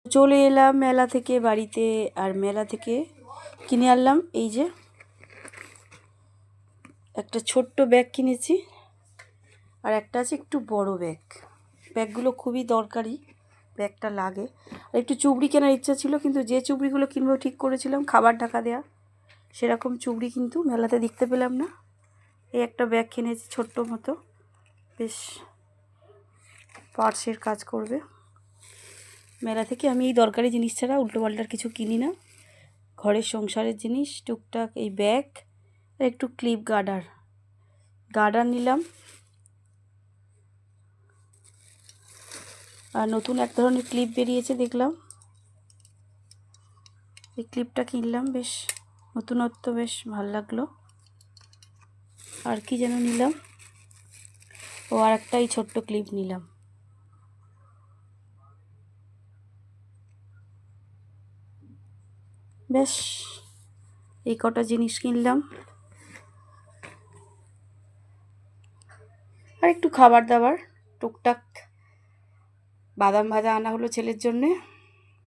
চলে এলাম মেলা থেকে বাড়িতে, আর মেলা থেকে কিনে আনলাম এই যে একটা ছোট্ট ব্যাগ কিনেছি, আর একটা আছে একটু বড় ব্যাগ। ব্যাগগুলো খুবই দরকারি, ব্যাগটা লাগে। আর একটু চুবড়ি কেনার ইচ্ছা ছিল, কিন্তু যে চুবড়িগুলো কিনবো ঠিক করেছিলাম খাবার ঢাকা দেয়া, সেরকম চুবড়ি কিন্তু মেলাতে দেখতে পেলাম না। এই একটা ব্যাগ কিনেছি ছোট্ট মতো, বেশ পার্সের কাজ করবে। মেলা থেকে আমি এই দরকারি জিনিস ছাড়া উল্টোপাল্টার কিছু কিনি না। ঘরের সংসারের জিনিস টুকটাক, এই ব্যাগ আর একটু ক্লিপ গার্ডার নিলাম। আর নতুন এক ধরনের ক্লিপ বেরিয়েছে দেখলাম, এই ক্লিপটা কিনলাম, বেশ নতুনত্ব, বেশ ভালো লাগলো। আর কি যেন নিলাম, আর একটা এই ছোট্ট ক্লিপ নিলাম। বেশ এই কটা জিনিস কিনলাম। আর একটু খাবার দাবার টুকটাক, বাদাম ভাজা আনা হলো ছেলের জন্যে।